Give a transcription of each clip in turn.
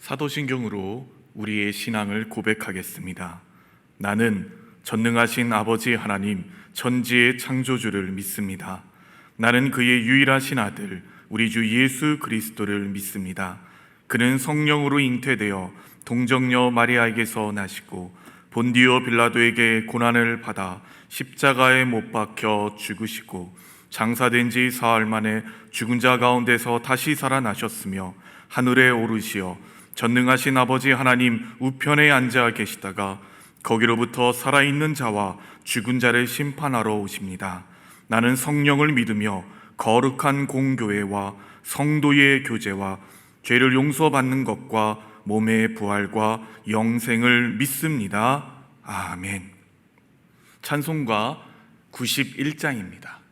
사도신경으로 우리의 신앙을 고백하겠습니다. 나는 전능하신 아버지 하나님 천지의 창조주를 믿습니다. 나는 그의 유일하신 아들 우리 주 예수 그리스도를 믿습니다. 그는 성령으로 잉태되어 동정녀 마리아에게서 나시고 본디오 빌라도에게 고난을 받아 십자가에 못 박혀 죽으시고 장사된 지 사흘 만에 죽은 자 가운데서 다시 살아나셨으며 하늘에 오르시어 전능하신 아버지 하나님 우편에 앉아 계시다가 거기로부터 살아있는 자와 죽은 자를 심판하러 오십니다. 나는 성령을 믿으며 거룩한 공교회와 성도의 교제와 죄를 용서받는 것과 몸의 부활과 영생을 믿습니다. 아멘. 찬송가 91장입니다.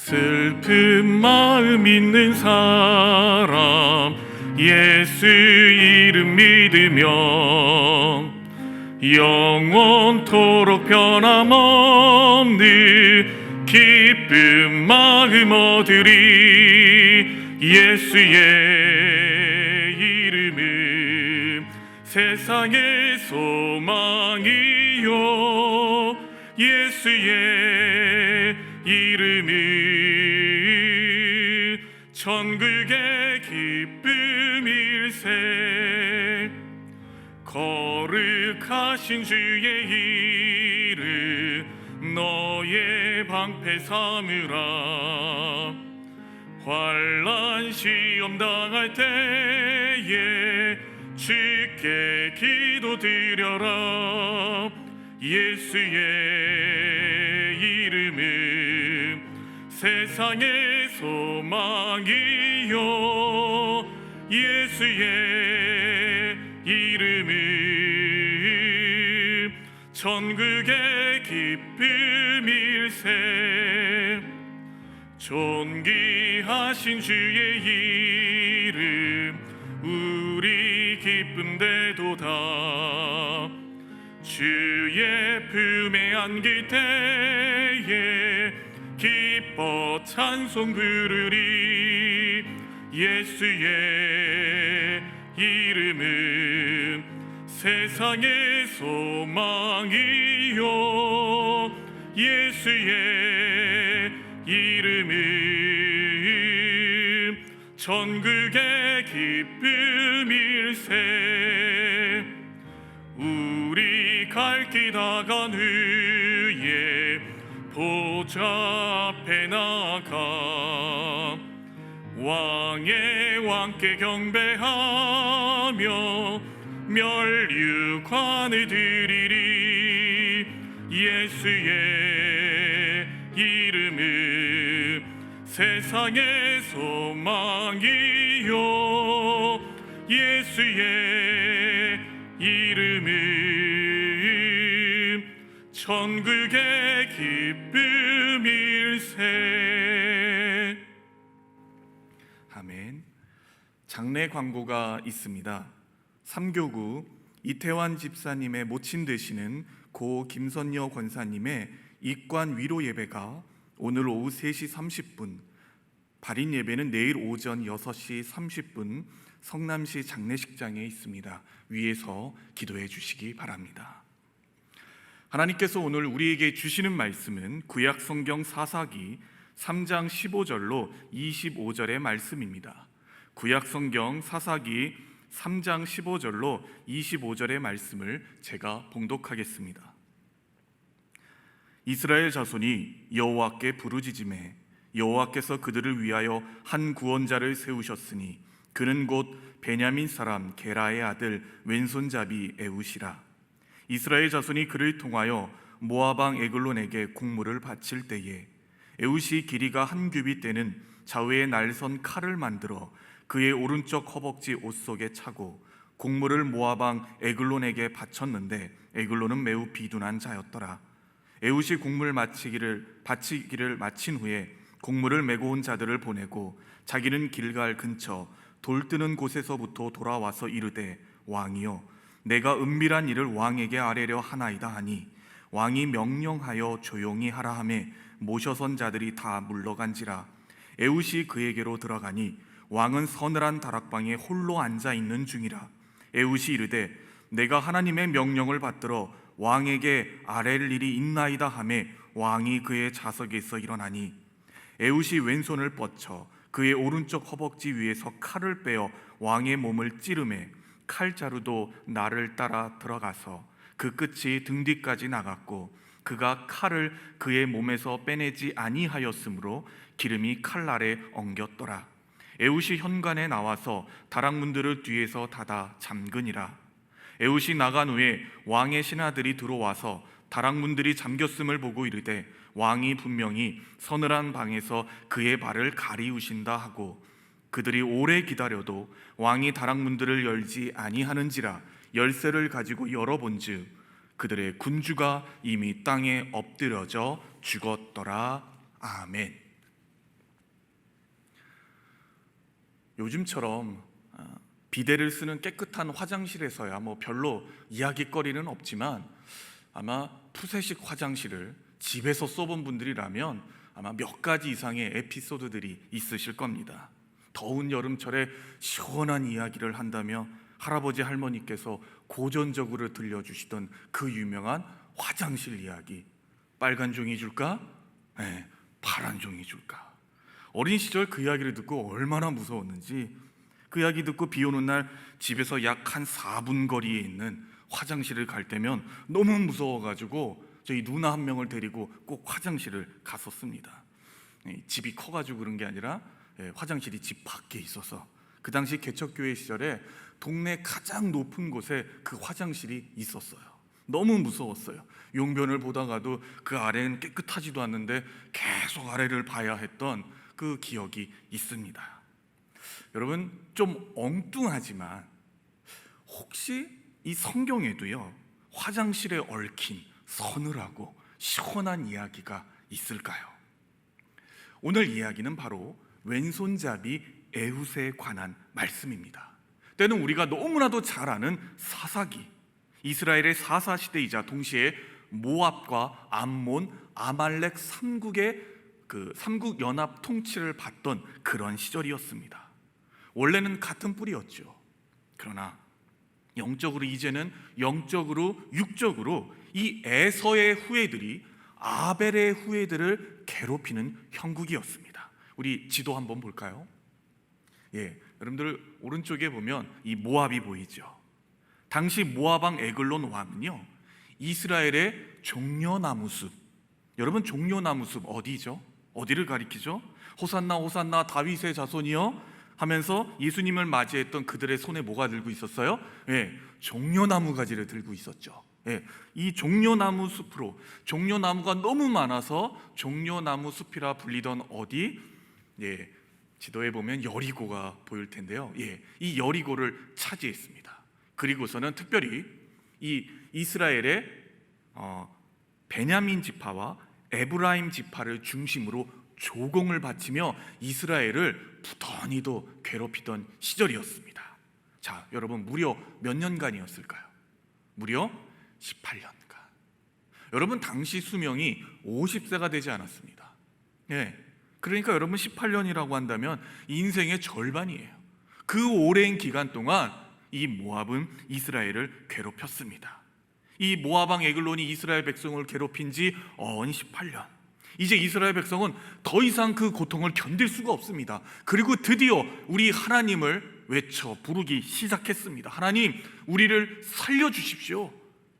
슬픈 마음 있는 사람 예수 이름 믿으며 영원토록 변함없는 기쁜 마음 얻으리. 예수의 이름은 세상의 소망이요 예수의 이름은 천국의 기쁨일세. 거룩하신 주의 이름 너의 방패 삼으라. 환난 시험 당할 때에 주께 기도드려라. 예수의 이름은 세상의 소망이요 예수의 이름은 천국의 기쁨일세. 존귀하신 주의 이름 우리 기쁨되도다. 주의 품에 안길 때에 기뻐 찬송 부르리. 예수의 이름은 세상의 소망이요 예수의 이름은 천국의 기쁨일세. 우리 갈 길 다간 후에 보좌 앞에 나가 왕의 왕께 경배하며 면류관을 드리리. 예수의 이름은 세상의 소망이요 예수의 이름은 천국의 기쁨일세. 아멘. 장례 광고가 있습니다. 삼교구 이태환 집사님의 모친 되시는 고 김선여 권사님의 입관 위로 예배가 오늘 오후 3시 30분, 발인 예배는 내일 오전 6시 30분 성남시 장례식장에 있습니다. 위에서 기도해 주시기 바랍니다. 하나님께서 오늘 우리에게 주시는 말씀은 구약 성경 사사기 3장 15절로 25절의 말씀입니다. 구약 성경 사사기 3장 15절로 25절의 말씀을 제가 봉독하겠습니다. 이스라엘 자손이 여호와께 부르짖음에 여호와께서 그들을 위하여 한 구원자를 세우셨으니 그는 곧 베냐민 사람 게라의 아들 왼손잡이 에웃이라. 이스라엘 자손이 그를 통하여 모압 왕 에글론에게 곡물을 바칠 때에 에웃이 길이가 한 규빗 되는 좌우에 날선 칼을 만들어 그의 오른쪽 허벅지 옷 속에 차고 곡물을 모압 왕 에글론에게 바쳤는데 에글론은 매우 비둔한 자였더라. 에웃이 곡물 바치기를 마친 후에 곡물을 메고 온 자들을 보내고 자기는 길갈 근처 돌 뜨는 곳에서부터 돌아와서 이르되 왕이여 내가 은밀한 일을 왕에게 아뢰려 하나이다 하니 왕이 명령하여 조용히 하라 하매 모셔선 자들이 다 물러간지라. 에훗이 그에게로 들어가니 왕은 서늘한 다락방에 홀로 앉아 있는 중이라. 에훗이 이르되 내가 하나님의 명령을 받들어 왕에게 아랠 일이 있나이다 하매 왕이 그의 좌석에서 일어나니 에훗이 왼손을 뻗쳐 그의 오른쪽 허벅지 위에서 칼을 빼어 왕의 몸을 찌르매 칼자루도 나를 따라 들어가서 그 끝이 등 뒤까지 나갔고 그가 칼을 그의 몸에서 빼내지 아니하였으므로 기름이 칼날에 엉겼더라. 에훗이 현관에 나와서 다락문들을 뒤에서 닫아 잠그니라. 에훗이 나간 후에 왕의 신하들이 들어와서 다락문들이 잠겼음을 보고 이르되 왕이 분명히 서늘한 방에서 그의 발을 가리우신다 하고 그들이 오래 기다려도 왕이 다락문들을 열지 아니하는지라 열쇠를 가지고 열어본즉 그들의 군주가 이미 땅에 엎드려져 죽었더라. 아멘. 요즘처럼 비데를 쓰는 깨끗한 화장실에서야 별로 이야기거리는 없지만 아마 푸세식 화장실을 집에서 써본 분들이라면 아마 몇 가지 이상의 에피소드들이 있으실 겁니다. 더운 여름철에 시원한 이야기를 한다며 할아버지 할머니께서 고전적으로 들려주시던 그 유명한 화장실 이야기. 빨간 종이 줄까? 네, 파란 종이 줄까? 어린 시절 그 이야기를 듣고 얼마나 무서웠는지, 그 이야기 듣고 비 오는 날 집에서 약 한 4분 거리에 있는 화장실을 갈 때면 너무 무서워가지고 저희 누나 한 명을 데리고 꼭 화장실을 갔었습니다. 집이 커가지고 그런 게 아니라 화장실이 집 밖에 있어서 그 당시 개척교회 시절에 동네 가장 높은 곳에 그 화장실이 있었어요. 너무 무서웠어요. 용변을 보다가도 그 아래는 깨끗하지도 않는데 계속 아래를 봐야 했던 그 기억이 있습니다. 여러분, 좀 엉뚱하지만 혹시 이 성경에도요 화장실에 얽힌 서늘하고 시원한 이야기가 있을까요? 오늘 이야기는 바로 왼손잡이 에훗에 관한 말씀입니다. 때는 우리가 너무나도 잘 아는 사사기, 이스라엘의 사사시대이자 동시에 모압과 암몬, 아말렉 3국의 그 3국 연합 통치를 받던 그런 시절이었습니다. 원래는 같은 뿌리였죠. 그러나 영적으로 이제는 영적으로 육적으로 이 에서의 후예들이 아벨의 후예들을 괴롭히는 형국이었습니다. 우리 지도 한번 볼까요? 여러분들 오른쪽에 보면 이 모압이 보이죠. 당시 모압 왕 에글론 왕은요 이스라엘의 종려나무숲. 여러분, 종려나무숲 어디죠? 어디를 가리키죠? 호산나 호산나 다윗의 자손이여 하면서 예수님을 맞이했던 그들의 손에 뭐가 들고 있었어요? 종려나무 가지를 들고 있었죠. 이 종려나무 숲으로, 종려나무가 너무 많아서 종려나무 숲이라 불리던 어디? 지도에 보면 여리고가 보일 텐데요. 이 여리고를 차지했습니다. 그리고서는 특별히 이 이스라엘의 베냐민 지파와 에브라임 지파를 중심으로 조공을 바치며 이스라엘을 부단히도 괴롭히던 시절이었습니다. 자, 여러분, 무려 몇 년간이었을까요? 무려 18년간. 여러분, 당시 수명이 50세가 되지 않았습니다. 그러니까 여러분 18년이라고 한다면 인생의 절반이에요. 그 오랜 기간 동안 이 모압은 이스라엘을 괴롭혔습니다. 이 모압 왕 에글론이 이스라엘 백성을 괴롭힌 지 언 18년. 이제 이스라엘 백성은 더 이상 그 고통을 견딜 수가 없습니다. 그리고 드디어 우리 하나님을 외쳐 부르기 시작했습니다. 하나님, 우리를 살려주십시오.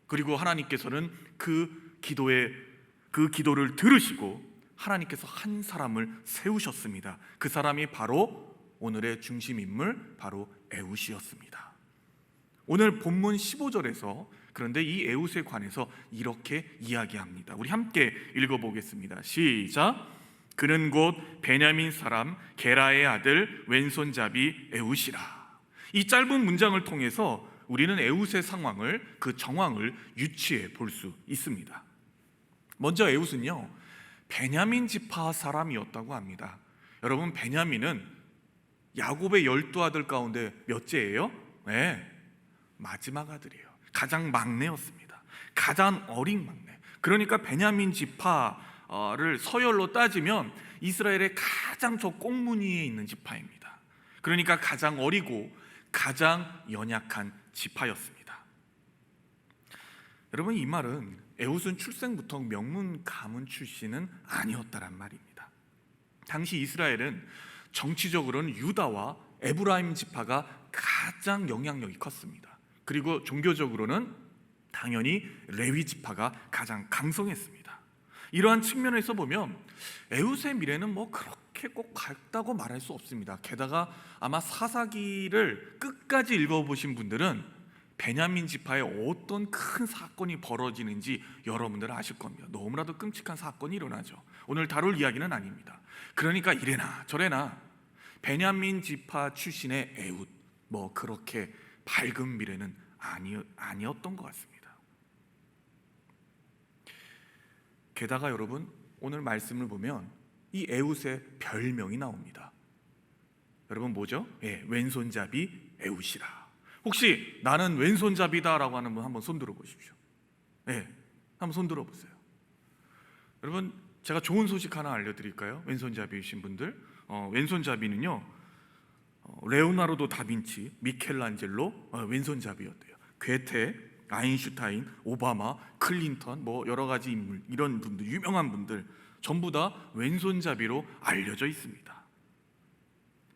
그리고 하나님께서는 그 기도를 들으시고 하나님께서 한 사람을 세우셨습니다. 그 사람이 바로 오늘의 중심 인물, 바로 에훗이었습니다. 오늘 본문 15절에서 그런데 이 에훗에 관해서 이렇게 이야기합니다. 우리 함께 읽어보겠습니다. 시작. 그는 곧 베냐민 사람 게라의 아들 왼손잡이 에훗이라. 이 짧은 문장을 통해서 우리는 에훗의 상황을, 그 정황을 유추해 볼 수 있습니다. 먼저 에훗은요 베냐민 지파 사람이었다고 합니다. 여러분, 베냐민은 야곱의 12아들 가운데 몇째예요? 마지막 아들이에요. 가장 막내였습니다. 가장 어린 막내. 그러니까 베냐민 지파를 서열로 따지면 이스라엘의 가장 저 꽁무니에 있는 지파입니다. 그러니까 가장 어리고 가장 연약한 지파였습니다. 여러분, 이 말은 에훗은 출생부터 명문 가문 출신은 아니었다란 말입니다. 당시 이스라엘은 정치적으로는 유다와 에브라임 지파가 가장 영향력이 컸습니다. 그리고 종교적으로는 당연히 레위 지파가 가장 강성했습니다. 이러한 측면에서 보면 에훗의 미래는 그렇게 꼭 밝다고 말할 수 없습니다. 게다가 아마 사사기를 끝까지 읽어보신 분들은 베냐민 지파에 어떤 큰 사건이 벌어지는지 여러분들은 아실 겁니다. 너무나도 끔찍한 사건이 일어나죠. 오늘 다룰 이야기는 아닙니다. 그러니까 이래나 저래나 베냐민 지파 출신의 에훗, 그렇게 밝은 미래는 아니었던 것 같습니다. 게다가 여러분, 오늘 말씀을 보면 이 에훗의 별명이 나옵니다. 여러분 뭐죠? 왼손잡이 에훗이라. 혹시 나는 왼손잡이다라고 하는 분 한번 손 들어보십시오. 한번 손 들어보세요. 여러분, 제가 좋은 소식 하나 알려드릴까요? 왼손잡이이신 분들, 왼손잡이는요, 레오나르도 다빈치, 미켈란젤로 왼손잡이였대요. 괴테, 아인슈타인, 오바마, 클린턴, 여러 가지 인물, 이런 분들, 유명한 분들 전부 다 왼손잡이로 알려져 있습니다.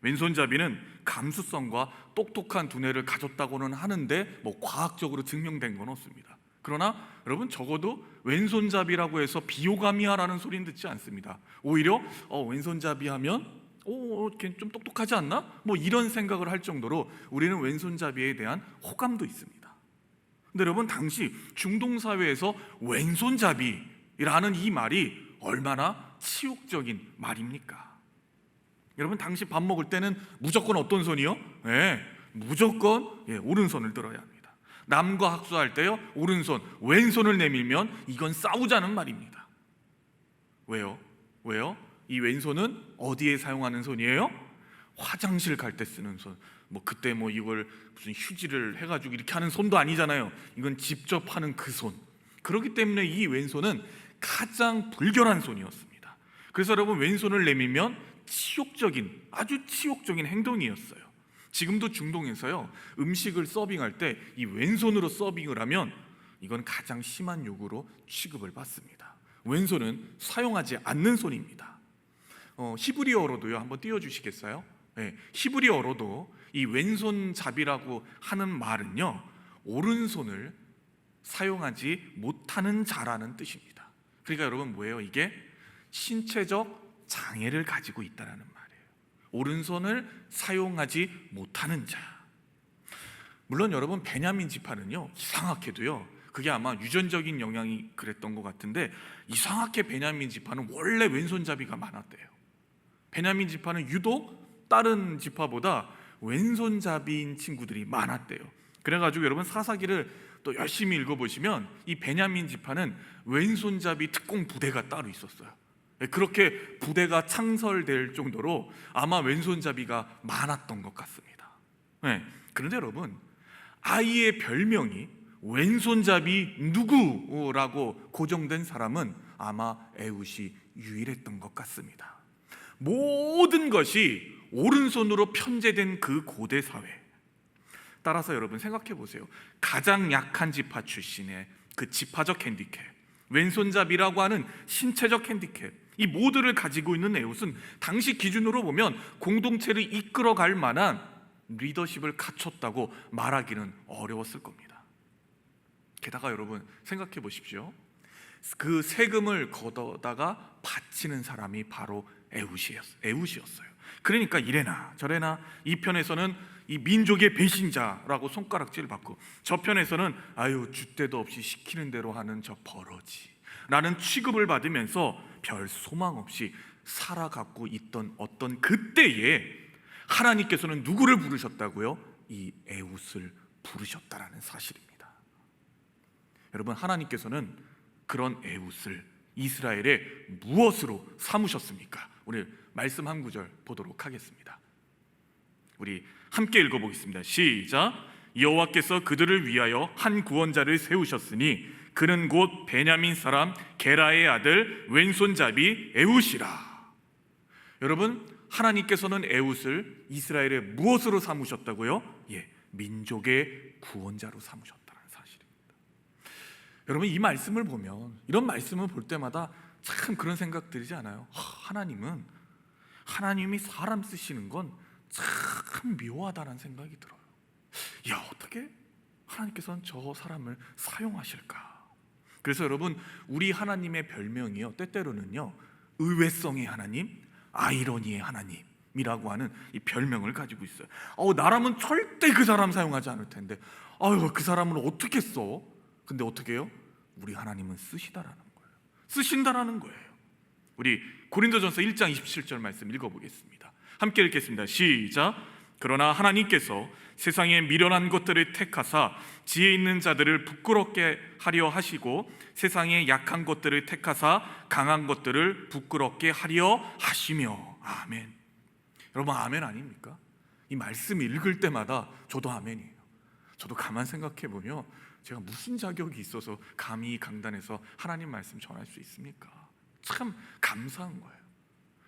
왼손잡이는 감수성과 똑똑한 두뇌를 가졌다고는 하는데 과학적으로 증명된 건 없습니다. 그러나 여러분, 적어도 왼손잡이라고 해서 비호감이야라는 소리는 듣지 않습니다. 오히려 왼손잡이 하면 걔 좀 똑똑하지 않나? 이런 생각을 할 정도로 우리는 왼손잡이에 대한 호감도 있습니다. 근데 여러분, 당시 중동 사회에서 왼손잡이라는 이 말이 얼마나 치욕적인 말입니까? 여러분, 당시 밥 먹을 때는 무조건 어떤 손이요? 무조건 오른손을 들어야 합니다. 남과 학수할 때요, 오른손, 왼손을 내밀면 이건 싸우자는 말입니다. 왜요? 이 왼손은 어디에 사용하는 손이에요? 화장실 갈 때 쓰는 손. 그때 이걸 무슨 휴지를 해가지고 이렇게 하는 손도 아니잖아요. 이건 직접 하는 그 손. 그렇기 때문에 이 왼손은 가장 불결한 손이었습니다. 그래서 여러분, 왼손을 내밀면 아주 치욕적인 행동이었어요. 지금도 중동에서요, 음식을 서빙할 때 이 왼손으로 서빙을 하면 이건 가장 심한 요구로 취급을 받습니다. 왼손은 사용하지 않는 손입니다. 히브리어로도요, 한번 띄워주시겠어요? 히브리어로도 이 왼손잡이라고 하는 말은요, 오른손을 사용하지 못하는 자라는 뜻입니다. 그러니까 여러분 뭐예요? 이게 신체적 장애를 가지고 있다는 말이에요. 오른손을 사용하지 못하는 자. 물론 여러분, 베냐민 지파는요, 이상하게도요, 그게 아마 유전적인 영향이 그랬던 것 같은데, 이상하게 베냐민 지파는 원래 왼손잡이가 많았대요. 베냐민 지파는 유독 다른 지파보다 왼손잡이인 친구들이 많았대요. 그래가지고 여러분, 사사기를 또 열심히 읽어보시면 이 베냐민 지파는 왼손잡이 특공 부대가 따로 있었어요. 그렇게 부대가 창설될 정도로 아마 왼손잡이가 많았던 것 같습니다. 그런데 여러분, 아이의 별명이 왼손잡이 누구라고 고정된 사람은 아마 에훗이 유일했던 것 같습니다. 모든 것이 오른손으로 편제된 그 고대 사회. 따라서 여러분 생각해 보세요. 가장 약한 지파 출신의 그 지파적 핸디캡, 왼손잡이라고 하는 신체적 핸디캡, 이 모두를 가지고 있는 에훗은 당시 기준으로 보면 공동체를 이끌어갈 만한 리더십을 갖췄다고 말하기는 어려웠을 겁니다. 게다가 여러분 생각해 보십시오. 그 세금을 걷어다가 바치는 사람이 바로 에훗이었어요. 그러니까 이래나 저래나 이 편에서는 이 민족의 배신자라고 손가락질 받고, 저 편에서는 줏대도 없이 시키는 대로 하는 저 버러지 라는 취급을 받으면서 별 소망 없이 살아가고 있던 어떤 그때에 하나님께서는 누구를 부르셨다고요? 이 에훗을 부르셨다라는 사실입니다. 여러분, 하나님께서는 그런 에훗을 이스라엘의 무엇으로 삼으셨습니까? 오늘 말씀 한 구절 보도록 하겠습니다. 우리 함께 읽어보겠습니다. 시작. 여호와께서 그들을 위하여 한 구원자를 세우셨으니 그는 곧 베냐민 사람 게라의 아들 왼손잡이 에훗이라. 여러분, 하나님께서는 에훗을 이스라엘의 무엇으로 삼으셨다고요? 민족의 구원자로 삼으셨다는 사실입니다. 여러분, 이 말씀을 보면, 이런 말씀을 볼 때마다 참 그런 생각 들지 않아요? 하나님이 사람 쓰시는 건 참 묘하다는 생각이 들어요. 어떻게 하나님께서는 저 사람을 사용하실까? 그래서 여러분, 우리 하나님의 별명이요, 때때로는요, 의외성의 하나님, 아이러니의 하나님이라고 하는 이 별명을 가지고 있어요. 나라면 절대 그 사람 사용하지 않을 텐데, 그 사람은 어떻게 써? 근데 어떻게 해요? 우리 하나님은 쓰신다라는 거예요. 우리 고린도전서 1장 27절 말씀 읽어보겠습니다. 함께 읽겠습니다. 시작. 그러나 하나님께서 세상에 미련한 것들을 택하사 지혜 있는 자들을 부끄럽게 하려 하시고 세상에 약한 것들을 택하사 강한 것들을 부끄럽게 하려 하시며. 아멘. 여러분, 아멘 아닙니까? 이 말씀 읽을 때마다 저도 아멘이에요. 저도 가만 생각해 보면 제가 무슨 자격이 있어서 감히 강단에서 하나님 말씀 전할 수 있습니까? 참 감사한 거예요.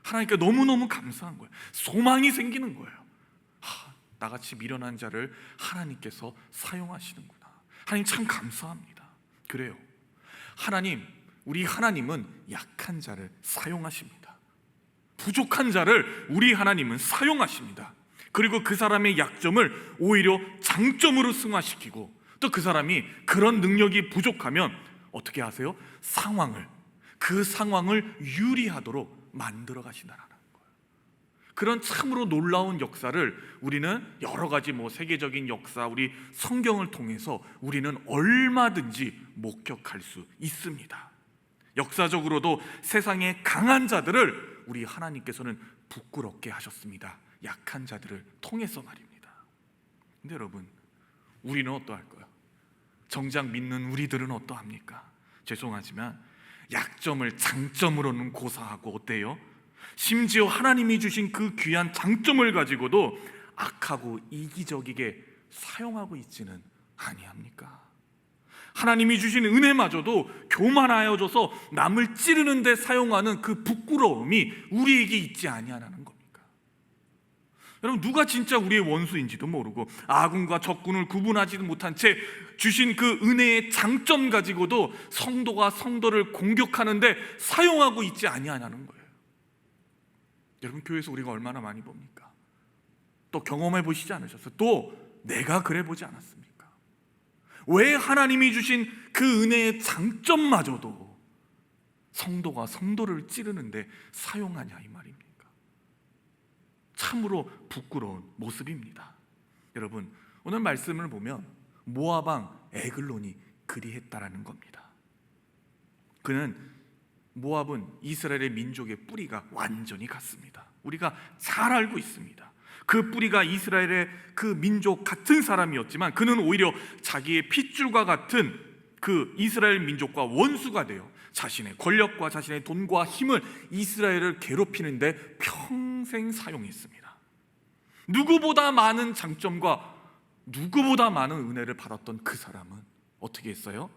하나님께 너무너무 감사한 거예요. 소망이 생기는 거예요. 나같이 미련한 자를 하나님께서 사용하시는구나. 하나님 참 감사합니다. 그래요, 우리 하나님은 약한 자를 사용하십니다. 부족한 자를 우리 하나님은 사용하십니다. 그리고 그 사람의 약점을 오히려 장점으로 승화시키고, 또 그 사람이 그런 능력이 부족하면 어떻게 하세요? 그 상황을 유리하도록 만들어 가신다는 거예요. 그런 참으로 놀라운 역사를 우리는 여러 가지 세계적인 역사, 우리 성경을 통해서 우리는 얼마든지 목격할 수 있습니다. 역사적으로도 세상의 강한 자들을 우리 하나님께서는 부끄럽게 하셨습니다. 약한 자들을 통해서 말입니다. 근데 여러분, 우리는 어떠할까요? 정작 믿는 우리들은 어떠합니까? 죄송하지만 약점을 장점으로는 고사하고, 어때요? 심지어 하나님이 주신 그 귀한 장점을 가지고도 악하고 이기적이게 사용하고 있지는 아니합니까? 하나님이 주신 은혜마저도 교만하여져서 남을 찌르는 데 사용하는 그 부끄러움이 우리에게 있지 아니하는 겁니까? 여러분, 누가 진짜 우리의 원수인지도 모르고 아군과 적군을 구분하지도 못한 채 주신 그 은혜의 장점 가지고도 성도가 성도를 공격하는데 사용하고 있지 아니하냐는 거예요. 여러분, 교회에서 우리가 얼마나 많이 봅니까? 또 경험해 보시지 않으셨어요? 또 내가 그래 보지 않았습니까? 왜 하나님이 주신 그 은혜의 장점마저도 성도가 성도를 찌르는데 사용하냐, 이 말입니다. 참으로 부끄러운 모습입니다. 여러분, 오늘 말씀을 보면 모압 왕 에글론이 그리했다라는 겁니다. 모압은 이스라엘의 민족의 뿌리가 완전히 같습니다. 우리가 잘 알고 있습니다. 그 뿌리가 이스라엘의 그 민족 같은 사람이었지만 그는 오히려 자기의 핏줄과 같은 그 이스라엘 민족과 원수가 되어 자신의 권력과 자신의 돈과 힘을 이스라엘을 괴롭히는데 평생 사용했습니다. 누구보다 많은 장점과 누구보다 많은 은혜를 받았던 그 사람은 어떻게 했어요?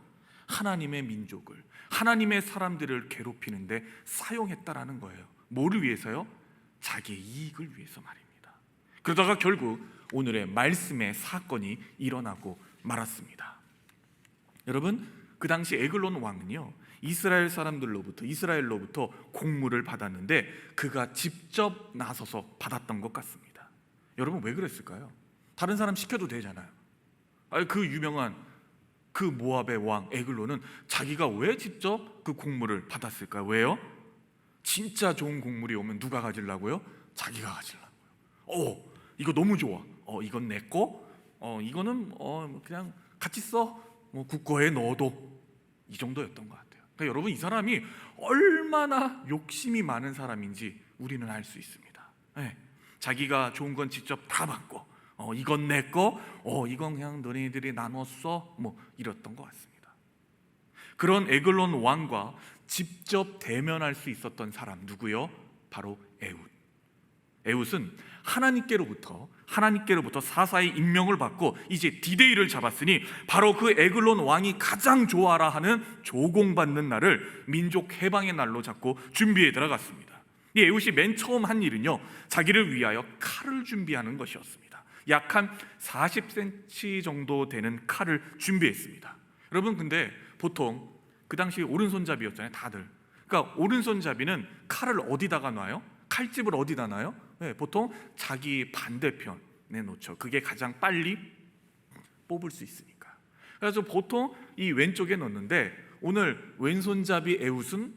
하나님의 민족을, 하나님의 사람들을 괴롭히는데 사용했다라는 거예요. 뭐를 위해서요? 자기의 이익을 위해서 말입니다. 그러다가 결국 오늘의 말씀의 사건이 일어나고 말았습니다. 여러분, 그 당시 에글론 왕은요, 이스라엘로부터 공물을 받았는데 그가 직접 나서서 받았던 것 같습니다. 여러분, 왜 그랬을까요? 다른 사람 시켜도 되잖아요. 그 유명한 그 모압의 왕 에글론은 자기가 왜 직접 그 곡물을 받았을까요? 왜요? 진짜 좋은 곡물이 오면 누가 가지려고요? 자기가 가지려고요. 이거 너무 좋아. 이건 내 거. 이거는 그냥 같이 써. 국고에 넣어도. 이 정도였던 것 같아요. 그러니까 여러분, 이 사람이 얼마나 욕심이 많은 사람인지 우리는 알 수 있습니다. 네. 자기가 좋은 건 직접 다 받고, 이건 내 거, 이건 그냥 너네들이 나눴어, 이랬던 것 같습니다. 그런 에글론 왕과 직접 대면할 수 있었던 사람 누구요? 바로 에훗. 에웃은 하나님께로부터 사사의 임명을 받고 이제 디데이를 잡았으니 바로 그 에글론 왕이 가장 좋아라 하는 조공받는 날을 민족 해방의 날로 잡고 준비에 들어갔습니다. 이 에웃이 맨 처음 한 일은요, 자기를 위하여 칼을 준비하는 것이었습니다. 약 한 40cm 정도 되는 칼을 준비했습니다. 여러분, 근데 보통 그 당시 오른손잡이였잖아요, 다들. 그러니까 오른손잡이는 칼을 어디다가 놔요? 칼집을 어디다 놔요? 네, 보통 자기 반대편에 놓죠. 그게 가장 빨리 뽑을 수 있으니까. 그래서 보통 이 왼쪽에 놓는데, 오늘 왼손잡이 에웃은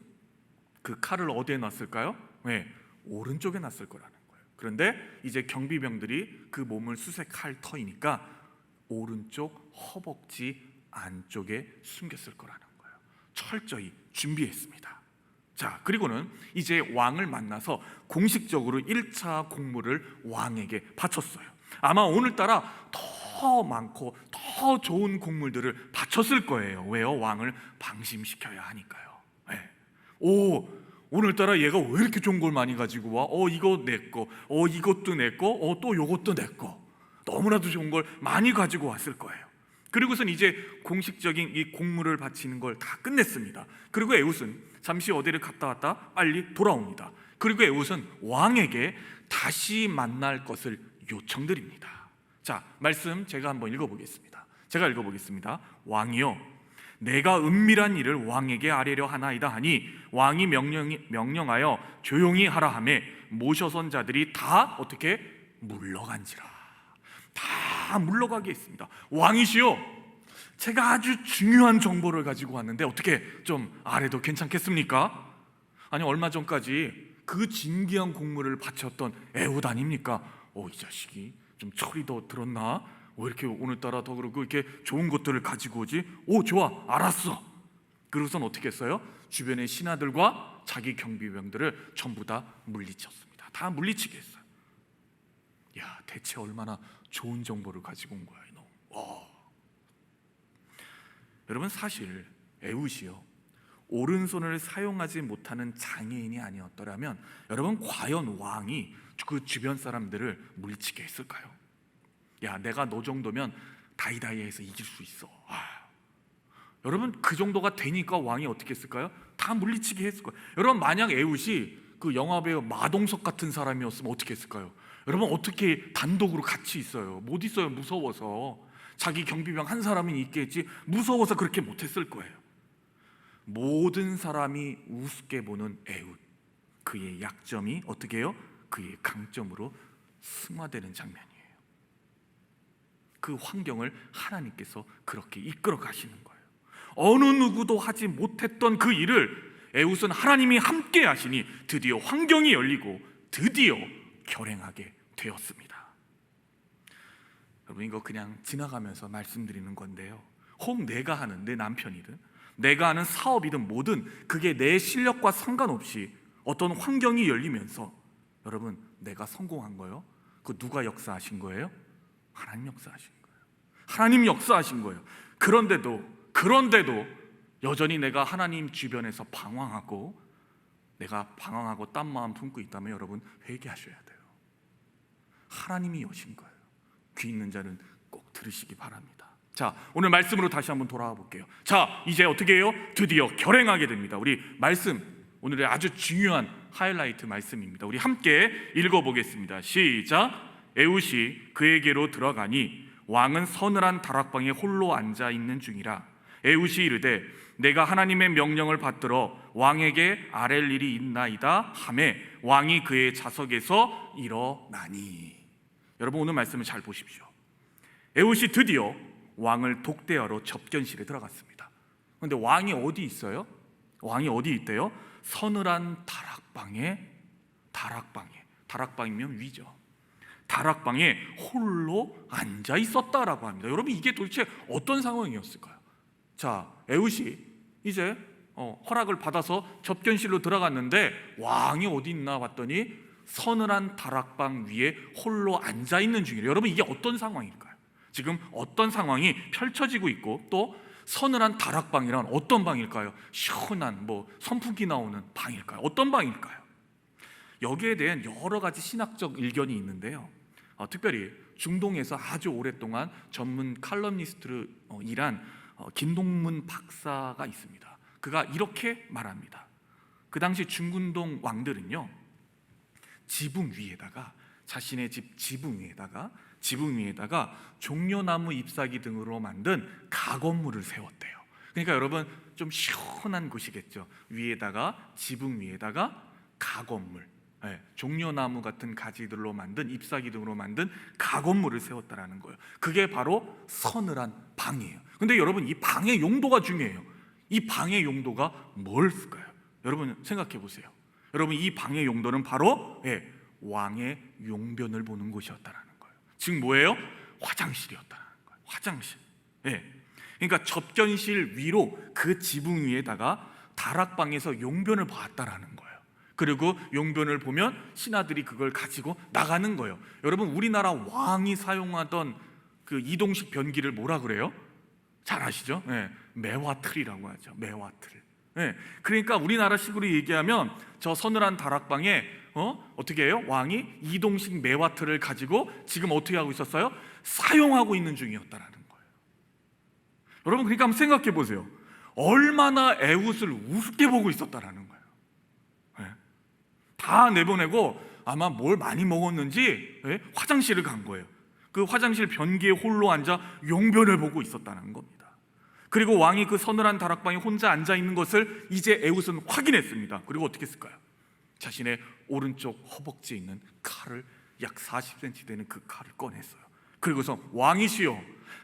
그 칼을 어디에 놨을까요? 네, 오른쪽에 놨을 거라는 거예요. 그런데 이제 경비병들이 그 몸을 수색할 터이니까 오른쪽 허벅지 안쪽에 숨겼을 거라는 거예요. 철저히 준비했습니다. 자, 그리고는 이제 왕을 만나서 공식적으로 1차 공물을 왕에게 바쳤어요. 아마 오늘따라 더 많고 더 좋은 공물들을 바쳤을 거예요. 왜요? 왕을 방심시켜야 하니까요. 네. 오늘따라 얘가 왜 이렇게 좋은 걸 많이 가지고 와? 이거 내 거, 이것도 내 거, 또 요것도 내 거. 너무나도 좋은 걸 많이 가지고 왔을 거예요. 그리고선 이제 공식적인 이 공물을 바치는 걸 다 끝냈습니다. 그리고 에웃은 잠시 어디를 갔다 왔다 빨리 돌아옵니다. 그리고 에웃은 왕에게 다시 만날 것을 요청드립니다. 자, 말씀 제가 한번 읽어보겠습니다. 왕이여, 내가 은밀한 일을 왕에게 아뢰려 하나이다 하니 왕이 명령하여 조용히 하라 하매 모셔선 자들이 다 어떻게 물러간지라. 다 물러가게 했습니다. 왕이시여, 제가 아주 중요한 정보를 가지고 왔는데 어떻게 좀 아래도 괜찮겠습니까? 아니, 얼마 전까지 그 진귀한 공물을 바쳤던 에웃 아닙니까? 이 자식이 좀 철이 더 들었나? 왜 이렇게 오늘따라 더 그러고 이렇게 좋은 것들을 가지고 오지? 좋아, 알았어. 그러고선 어떻게 했어요? 주변의 신하들과 자기 경비병들을 전부 다 물리쳤습니다. 다 물리치게 했어요. 야, 대체 얼마나 좋은 정보를 가지고 온 거야, 이놈. 여러분, 사실 에웃이요, 오른손을 사용하지 못하는 장애인이 아니었더라면 여러분, 과연 왕이 그 주변 사람들을 물리치게 했을까요? 야, 내가 너 정도면 다이다이에서 이길 수 있어. 여러분, 그 정도가 되니까 왕이 어떻게 했을까요? 다 물리치게 했을 거예요. 여러분, 만약 에웃이 그 영화배우 마동석 같은 사람이었으면 어떻게 했을까요? 여러분, 어떻게 단독으로 같이 있어요? 못 있어요. 무서워서. 자기 경비병 한 사람은 있겠지, 무서워서 그렇게 못했을 거예요. 모든 사람이 우습게 보는 에웃, 그의 약점이 어떻게 해요? 그의 강점으로 승화되는 장면이에요. 그 환경을 하나님께서 그렇게 이끌어 가시는 거예요. 어느 누구도 하지 못했던 그 일을 에웃은 하나님이 함께 하시니 드디어 환경이 열리고 드디어 결행하게 되었습니다. 여러분, 이거 그냥 지나가면서 말씀드리는 건데요, 혹 내가 하는, 내 남편이든 내가 하는 사업이든 뭐든 그게 내 실력과 상관없이 어떤 환경이 열리면서 여러분, 내가 성공한 거예요? 그 누가 역사하신 거예요? 하나님 역사하신 거예요. 하나님 역사하신 거예요. 그런데도 여전히 내가 하나님 주변에서 방황하고 딴 마음 품고 있다면 여러분, 회개하셔야 돼요. 하나님이 여신 거예요. 귀 있는 자는 꼭 들으시기 바랍니다. 자, 오늘 말씀으로 다시 한번 돌아와 볼게요. 자, 이제 어떻게 해요? 드디어 결행하게 됩니다. 우리 말씀, 오늘의 아주 중요한 하이라이트 말씀입니다. 우리 함께 읽어보겠습니다. 시작. 에웃이 그에게로 들어가니 왕은 서늘한 다락방에 홀로 앉아 있는 중이라. 에웃이 이르되 내가 하나님의 명령을 받들어 왕에게 아랠 일이 있나이다 하매 왕이 그의 자석에서 일어나니. 여러분, 오늘 말씀을 잘 보십시오. 에웃이 드디어 왕을 독대하러 접견실에 들어갔습니다. 그런데 왕이 어디 있어요? 왕이 어디 있대요? 서늘한 다락방이면 위죠. 다락방에 홀로 앉아 있었다라고 합니다. 여러분, 이게 도대체 어떤 상황이었을까요? 자, 에웃이 이제 허락을 받아서 접견실로 들어갔는데 왕이 어디 있나 봤더니 서늘한 다락방 위에 홀로 앉아 있는 중이에요. 여러분, 이게 어떤 상황일까요? 지금 어떤 상황이 펼쳐지고 있고, 또 서늘한 다락방이란 어떤 방일까요? 시원한 선풍기 나오는 방일까요? 어떤 방일까요? 여기에 대한 여러 가지 신학적 일견이 있는데요. 특별히 중동에서 아주 오랫동안 전문 칼럼니스트로 일한 김동문 박사가 있습니다. 그가 이렇게 말합니다. 그 당시 중근동 왕들은요, 지붕 위에다가 자신의 집 지붕 위에다가 종려나무 잎사귀 등으로 만든 가건물을 세웠대요. 그러니까 여러분 좀 시원한 곳이겠죠. 위에다가 지붕 위에다가 가건물, 종려나무 같은 가지들로 만든 잎사귀 등으로 만든 가건물을 세웠다라는 거예요. 그게 바로 서늘한 방이에요. 근데 여러분 이 방의 용도가 중요해요. 이 방의 용도가 뭘까요? 여러분 생각해 보세요. 여러분 이 방의 용도는 바로 왕의 용변을 보는 곳이었다라는 거예요. 즉 뭐예요? 화장실이었다라는 거예요. 화장실. 그러니까 접견실 위로 그 지붕 위에다가 다락방에서 용변을 봤다라는 거예요. 그리고 용변을 보면 신하들이 그걸 가지고 나가는 거예요. 여러분 우리나라 왕이 사용하던 그 이동식 변기를 뭐라 그래요? 잘 아시죠? 매화틀이라고 하죠. 매화틀. 그러니까 우리나라식으로 얘기하면 저 서늘한 다락방에 어떻게 해요? 왕이 이동식 매화틀을 가지고 지금 어떻게 하고 있었어요? 사용하고 있는 중이었다라는 거예요. 여러분 그러니까 한번 생각해 보세요. 얼마나 에훗을 우습게 보고 있었다라는 거예요. 다 내보내고 아마 뭘 많이 먹었는지 화장실을 간 거예요. 그 화장실 변기에 홀로 앉아 용변을 보고 있었다는 겁니다. 그리고 왕이 그 서늘한 다락방에 혼자 앉아 있는 것을 이제 에훗은 확인했습니다. 그리고 어떻게 했을까요? 자신의 오른쪽 허벅지에 있는 칼을 약 40cm 되는 그 칼을 꺼냈어요. 그리고서 왕이시여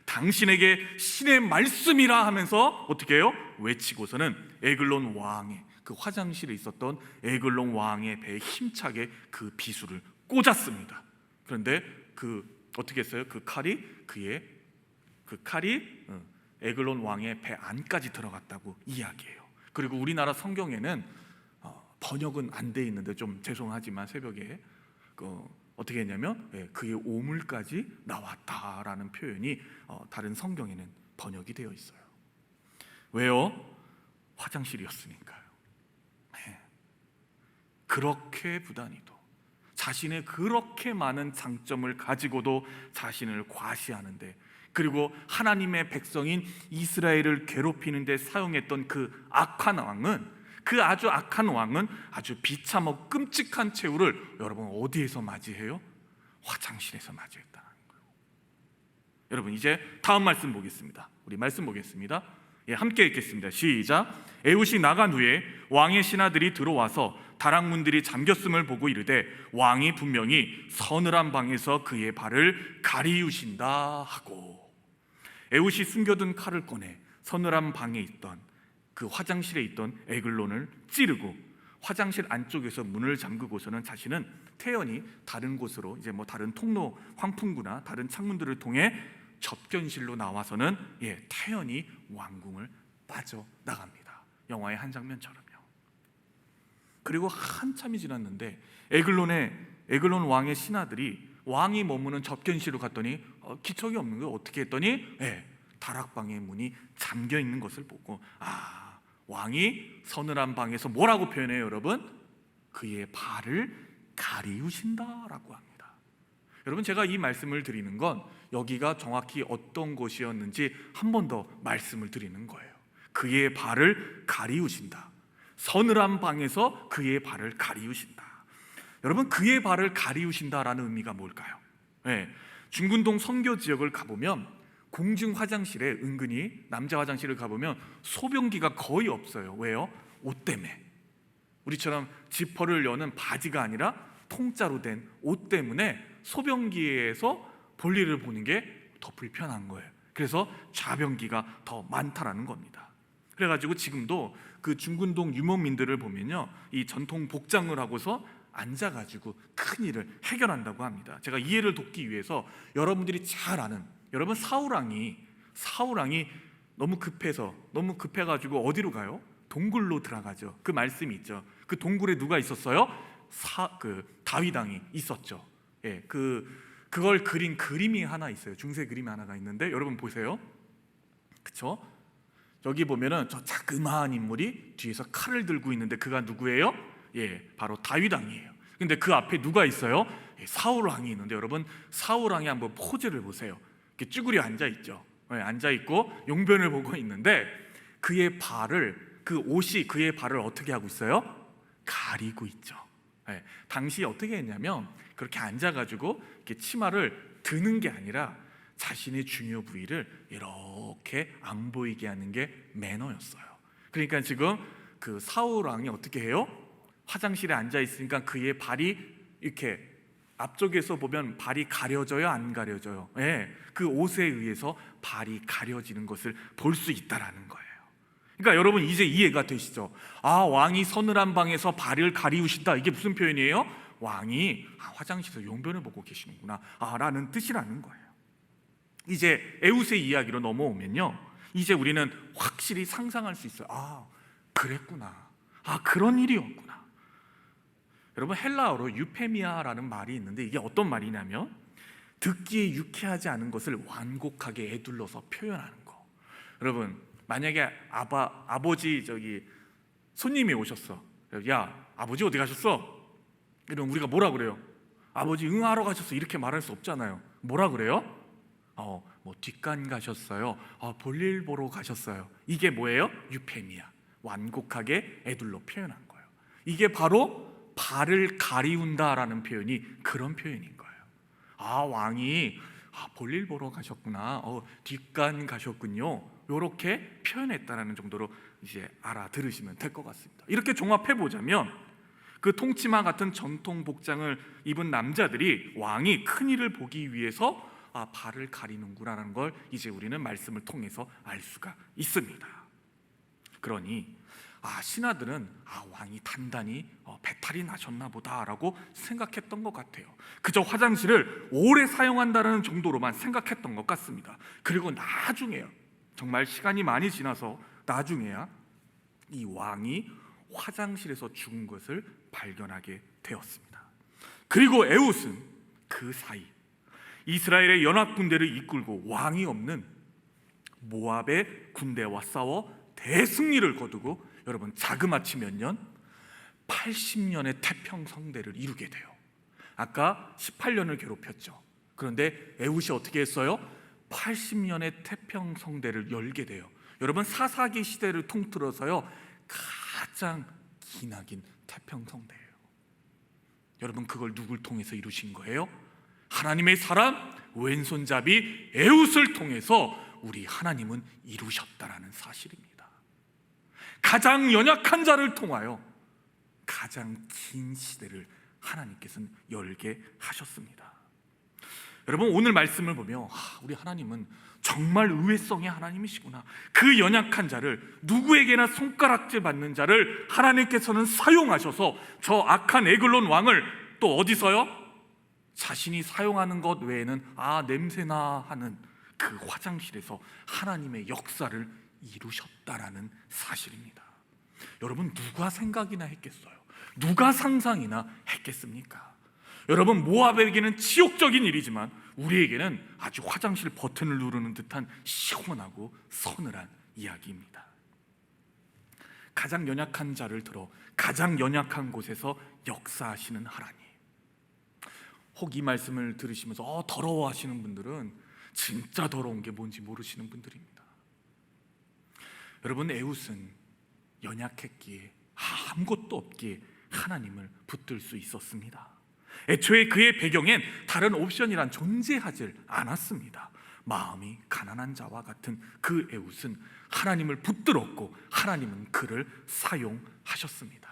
당신에게 신의 말씀이라 하면서 어떻게 해요? 외치고서는 에글론 왕의 그 화장실에 있었던 에글론 왕의 배에 힘차게 그 비수를 꽂았습니다. 그런데 어떻게 했어요? 그 칼이 에글론 왕의 배 안까지 들어갔다고 이야기해요. 그리고 우리나라 성경에는 번역은 안 돼 있는데 좀 죄송하지만 새벽에 어떻게 했냐면 그의 오물까지 나왔다라는 표현이 다른 성경에는 번역이 되어 있어요. 왜요? 화장실이었으니까요. 그렇게 부단히도 자신의 그렇게 많은 장점을 가지고도 자신을 과시하는데, 그리고 하나님의 백성인 이스라엘을 괴롭히는 데 사용했던 그 악한 왕은 아주 비참하고 끔찍한 최후를 여러분 어디에서 맞이해요? 화장실에서 맞이했다는 거예요. 여러분 이제 다음 말씀 보겠습니다. 우리 말씀 보겠습니다. 함께 읽겠습니다. 시작. 에훗이 나간 후에 왕의 신하들이 들어와서 다락문들이 잠겼음을 보고 이르되 왕이 분명히 서늘한 방에서 그의 발을 가리우신다 하고, 에훗이 숨겨둔 칼을 꺼내 서늘한 방에 있던 그 화장실에 있던 에글론을 찌르고 화장실 안쪽에서 문을 잠그고서는 자신은 태연히 다른 곳으로 이제 다른 통로, 황풍구나 다른 창문들을 통해 접견실로 나와서는 태연히 왕궁을 빠져나갑니다. 영화의 한 장면처럼요. 그리고 한참이 지났는데 에글론 왕의 신하들이 왕이 머무는 접견실로 갔더니 기척이 없는 거예요. 어떻게 했더니 다락방의 문이 잠겨 있는 것을 보고 왕이 서늘한 방에서 뭐라고 표현해요, 여러분? 그의 발을 가리우신다라고 합니다. 여러분 제가 이 말씀을 드리는 건 여기가 정확히 어떤 곳이었는지 한 번 더 말씀을 드리는 거예요. 그의 발을 가리우신다. 서늘한 방에서 그의 발을 가리우신다. 여러분 그의 발을 가리우신다라는 의미가 뭘까요? 중근동 선교 지역을 가보면 공중 화장실에 은근히 남자 화장실을 가보면 소변기가 거의 없어요. 왜요? 옷 때문에. 우리처럼 지퍼를 여는 바지가 아니라 통짜로 된 옷 때문에 소변기에서 볼일을 보는 게 더 불편한 거예요. 그래서 좌변기가 더 많다라는 겁니다. 그래가지고 지금도 그 중근동 유목민들을 보면요, 이 전통 복장을 하고서 앉아가지고 큰 일을 해결한다고 합니다. 제가 이해를 돕기 위해서 여러분들이 잘 아는, 여러분 사우랑이 너무 급해가지고 어디로 가요? 동굴로 들어가죠. 그 말씀이 있죠. 그 동굴에 누가 있었어요? 다윗 왕이 있었죠. 그걸 그린 그림이 하나 있어요. 중세 그림이 하나가 있는데 여러분 보세요. 그쵸? 여기 보면은 저 자그마한 인물이 뒤에서 칼을 들고 있는데 그가 누구예요? 바로 다윗 왕이에요. 근데 그 앞에 누가 있어요? 사울 왕이 있는데, 여러분 사울 왕이 한번 포즈를 보세요. 이렇게 쭈그려 앉아 있죠. 앉아 있고 용변을 보고 있는데, 그의 발을, 그 옷이 그의 발을 어떻게 하고 있어요? 가리고 있죠. 당시 어떻게 했냐면, 그렇게 앉아가지고 이렇게 치마를 드는 게 아니라 자신의 중요 부위를 이렇게 안 보이게 하는 게 매너였어요. 그러니까 지금 그 사울 왕이 어떻게 해요? 화장실에 앉아 있으니까 그의 발이 이렇게 앞쪽에서 보면 발이 가려져요, 안 가려져요? 그 옷에 의해서 발이 가려지는 것을 볼 수 있다라는 거예요. 그러니까 여러분 이제 이해가 되시죠? 왕이 서늘한 방에서 발을 가리우신다, 이게 무슨 표현이에요? 왕이 화장실에서 용변을 보고 계시는구나 라는 뜻이라는 거예요. 이제 에웃의 이야기로 넘어오면요, 이제 우리는 확실히 상상할 수 있어요. 그랬구나, 그런 일이었구나. 여러분 헬라어로 유페미아라는 말이 있는데, 이게 어떤 말이냐면 듣기에 유쾌하지 않은 것을 완곡하게 에둘러서 표현하는 거. 여러분 만약에 아버지 손님이 오셨어. 야, 아버지 어디 가셨어? 이러면 우리가 뭐라 그래요? 아버지 응하러 가셨어, 이렇게 말할 수 없잖아요. 뭐라 그래요? 뭐 뒷간 가셨어요. 볼일 보러 가셨어요. 이게 뭐예요? 유페미아, 완곡하게 에둘러 표현한 거예요. 이게 바로 발을 가리운다라는 표현이 그런 표현인 거예요. 왕이 볼일 보러 가셨구나, 뒷간 가셨군요, 이렇게 표현했다라는 정도로 이제 알아들으시면 될 것 같습니다. 이렇게 종합해 보자면, 그 통치마 같은 전통 복장을 입은 남자들이 왕이 큰 일을 보기 위해서 발을 가리는구나라는 걸 이제 우리는 말씀을 통해서 알 수가 있습니다. 그러니 신하들은 왕이 단단히 배탈이 나셨나 보다라고 생각했던 것 같아요. 그저 화장실을 오래 사용한다는 정도로만 생각했던 것 같습니다. 그리고 나중에요, 정말 시간이 많이 지나서 나중에야 이 왕이 화장실에서 죽은 것을 발견하게 되었습니다. 그리고 에웃은 그 사이 이스라엘의 연합 군대를 이끌고 왕이 없는 모압의 군대와 싸워 대승리를 거두고, 여러분 자그마치 몇 년? 80년의 태평성대를 이루게 돼요. 아까 18년을 괴롭혔죠. 그런데 에웃이 어떻게 했어요? 80년의 태평성대를 열게 돼요. 여러분 사사기 시대를 통틀어서요 가장 기나긴 태평성대예요. 여러분 그걸 누굴 통해서 이루신 거예요? 하나님의 사람 왼손잡이 에웃을 통해서 우리 하나님은 이루셨다라는 사실입니다. 가장 연약한 자를 통하여 가장 긴 시대를 하나님께서는 열게 하셨습니다. 여러분 오늘 말씀을 보며 우리 하나님은 정말 의외성의 하나님이시구나. 그 연약한 자를, 누구에게나 손가락질 받는 자를 하나님께서는 사용하셔서 저 악한 에글론 왕을 또 어디서요? 자신이 사용하는 것 외에는 냄새나 하는 그 화장실에서 하나님의 역사를 이루셨다라는 사실입니다. 여러분 누가 생각이나 했겠어요? 누가 상상이나 했겠습니까? 여러분 모압에게는 치욕적인 일이지만 우리에게는 아주 화장실 버튼을 누르는 듯한 시원하고 서늘한 이야기입니다. 가장 연약한 자를 들어 가장 연약한 곳에서 역사하시는 하나님. 혹 이 말씀을 들으시면서 더러워하시는 분들은 진짜 더러운 게 뭔지 모르시는 분들입니다. 여러분 에웃은 연약했기에 아무것도 없기에 하나님을 붙들 수 있었습니다. 애초에 그의 배경엔 다른 옵션이란 존재하지 않았습니다. 마음이 가난한 자와 같은 그 에웃은 하나님을 붙들었고 하나님은 그를 사용하셨습니다.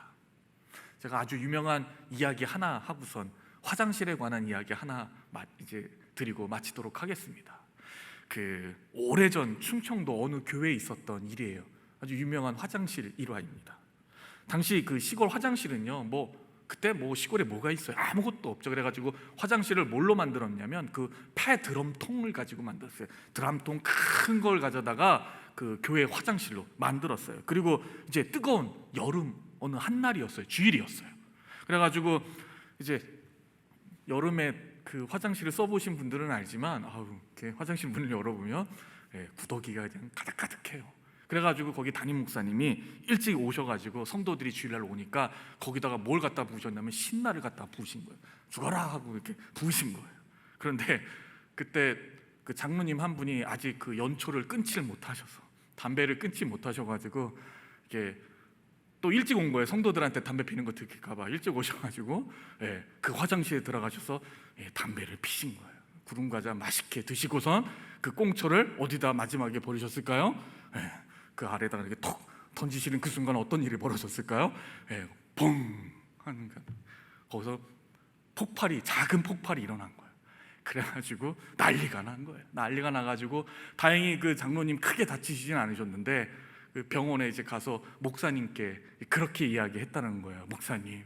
제가 아주 유명한 이야기 하나 하고선 화장실에 관한 이야기 하나 이제 드리고 마치도록 하겠습니다. 오래전 충청도 어느 교회에 있었던 일이에요. 아주 유명한 화장실 일화입니다. 당시 그 시골 화장실은요, 그때 시골에 뭐가 있어요? 아무것도 없죠. 그래가지고 화장실을 뭘로 만들었냐면 그 폐 드럼통을 가지고 만들었어요. 드럼통 큰 걸 가져다가 그 교회 화장실로 만들었어요. 그리고 이제 뜨거운 여름 어느 한날이었어요. 주일이었어요. 그래가지고 이제 여름에 그 화장실을 써보신 분들은 알지만 이렇게 화장실 문을 열어보면 구더기가 그냥 가득가득해요. 그래가지고 거기 담임 목사님이 일찍 오셔가지고 성도들이 주일날 오니까 거기다가 뭘 갖다 부으셨냐면 신나를 갖다 부으신 거예요. 죽어라 하고 이렇게 부으신 거예요. 그런데 그때 그 장로님 한 분이 아직 그 연초를 끊지를 못하셔서, 담배를 끊지 못하셔가지고 이게 또 일찍 온 거예요. 성도들한테 담배 피는 거 들킬까봐 일찍 오셔가지고 그 화장실에 들어가셔서 담배를 피신 거예요. 구름 과자 맛있게 드시고선 그 꽁초를 어디다 마지막에 버리셨을까요? 그 아래다가 이렇게 톡 던지시는 그 순간 어떤 일이 벌어졌을까요? 봉 하는 거, 거기서 폭발이, 작은 폭발이 일어난 거예요. 그래가지고 난리가 난 거예요. 난리가 나가지고 다행히 그 장로님 크게 다치시진 않으셨는데 그 병원에 이제 가서 목사님께 그렇게 이야기했다는 거예요. 목사님,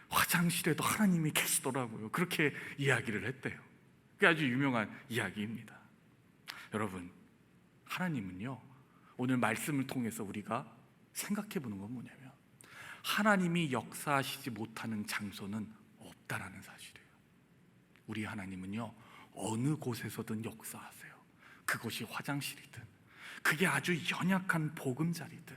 화장실에도 하나님이 계시더라고요. 그렇게 이야기를 했대요. 그게 아주 유명한 이야기입니다. 여러분, 하나님은요, 오늘 말씀을 통해서 우리가 생각해 보는 건 뭐냐면, 하나님이 역사하시지 못하는 장소는 없다라는 사실이에요. 우리 하나님은요, 어느 곳에서든 역사하세요. 그것이 화장실이든, 그게 아주 연약한 보금자리든,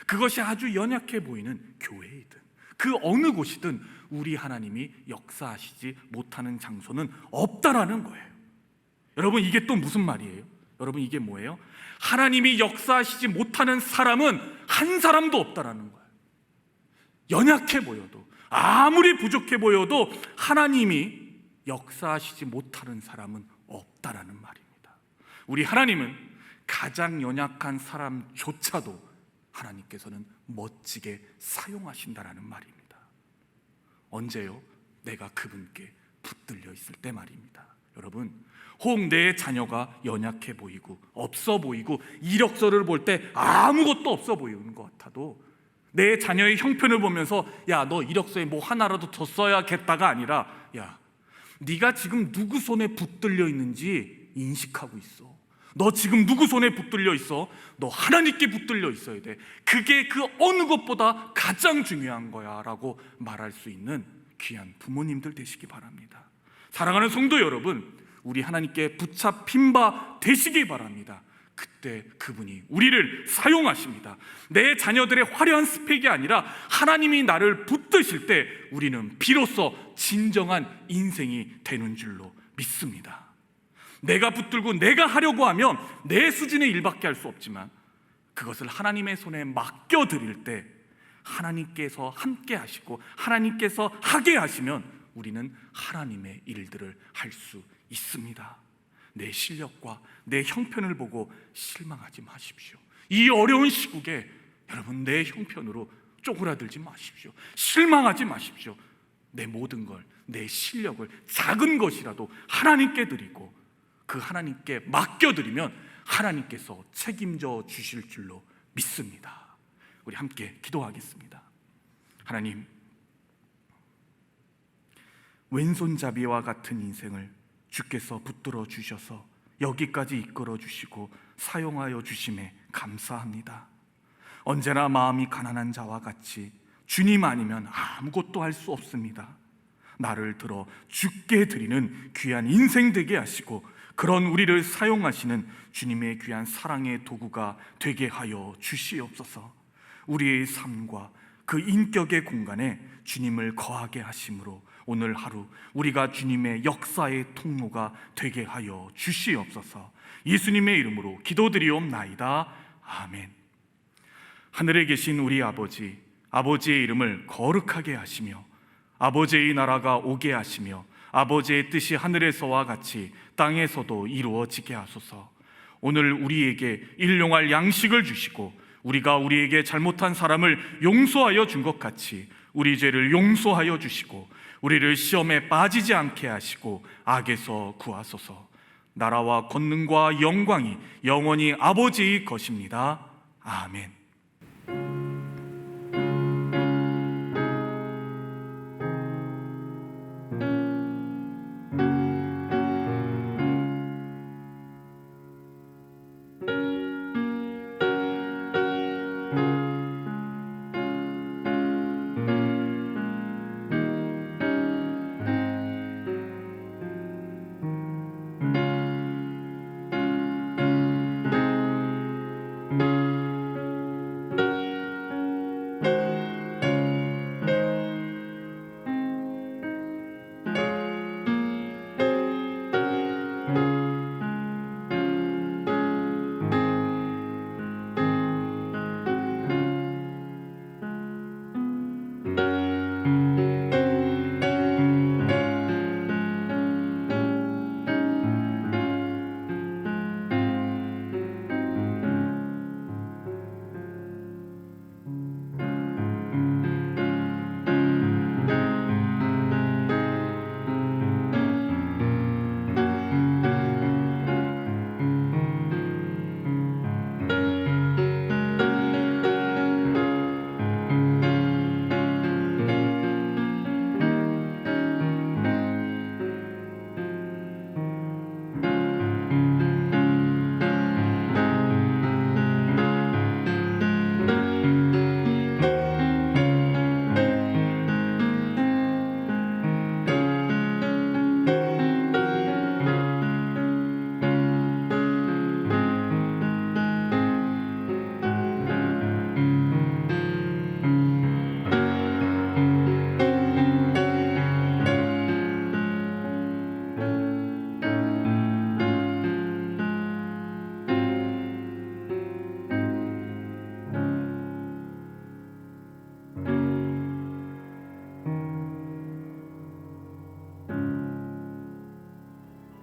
그것이 아주 연약해 보이는 교회이든, 그 어느 곳이든 우리 하나님이 역사하시지 못하는 장소는 없다라는 거예요. 여러분, 이게 또 무슨 말이에요? 여러분, 이게 뭐예요? 하나님이 역사하시지 못하는 사람은 한 사람도 없다라는 거예요. 연약해 보여도, 아무리 부족해 보여도 하나님이 역사하시지 못하는 사람은 없다라는 말입니다. 우리 하나님은 가장 연약한 사람조차도 하나님께서는 멋지게 사용하신다라는 말입니다. 언제요? 내가 그분께 붙들려 있을 때 말입니다. 여러분, 혹 내 자녀가 연약해 보이고 없어 보이고 이력서를 볼 때 아무것도 없어 보이는 것 같아도 내 자녀의 형편을 보면서 야, 너 이력서에 뭐 하나라도 더 써야겠다가 아니라, 야, 네가 지금 누구 손에 붙들려 있는지 인식하고 있어. 너 지금 누구 손에 붙들려 있어? 너 하나님께 붙들려 있어야 돼. 그게 그 어느 것보다 가장 중요한 거야 라고 말할 수 있는 귀한 부모님들 되시기 바랍니다. 사랑하는 성도 여러분, 우리 하나님께 붙잡힌 바 되시기 바랍니다. 그때 그분이 우리를 사용하십니다. 내 자녀들의 화려한 스펙이 아니라 하나님이 나를 붙드실 때 우리는 비로소 진정한 인생이 되는 줄로 믿습니다. 내가 붙들고 내가 하려고 하면 내 수준의 일밖에 할 수 없지만 그것을 하나님의 손에 맡겨드릴 때 하나님께서 함께 하시고 하나님께서 하게 하시면 우리는 하나님의 일들을 할 수 있습니다. 내 실력과 내 형편을 보고 실망하지 마십시오. 이 어려운 시국에 여러분, 내 형편으로 쪼그라들지 마십시오. 실망하지 마십시오. 내 모든 걸, 내 실력을 작은 것이라도 하나님께 드리고 그 하나님께 맡겨드리면 하나님께서 책임져 주실 줄로 믿습니다. 우리 함께 기도하겠습니다. 하나님, 왼손잡이와 같은 인생을 주께서 붙들어 주셔서 여기까지 이끌어 주시고 사용하여 주심에 감사합니다. 언제나 마음이 가난한 자와 같이 주님 아니면 아무것도 할 수 없습니다. 나를 들어 주께 드리는 귀한 인생 되게 하시고 그런 우리를 사용하시는 주님의 귀한 사랑의 도구가 되게 하여 주시옵소서. 우리의 삶과 그 인격의 공간에 주님을 거하게 하심으로 오늘 하루 우리가 주님의 역사의 통로가 되게 하여 주시옵소서. 예수님의 이름으로 기도드리옵나이다. 아멘. 하늘에 계신 우리 아버지, 아버지의 이름을 거룩하게 하시며 아버지의 나라가 오게 하시며 아버지의 뜻이 하늘에서와 같이 땅에서도 이루어지게 하소서. 오늘 우리에게 일용할 양식을 주시고 우리가 우리에게 잘못한 사람을 용서하여 준 것 같이 우리 죄를 용서하여 주시고 우리를 시험에 빠지지 않게 하시고 악에서 구하소서. 나라와 권능과 영광이 영원히 아버지의 것입니다. 아멘.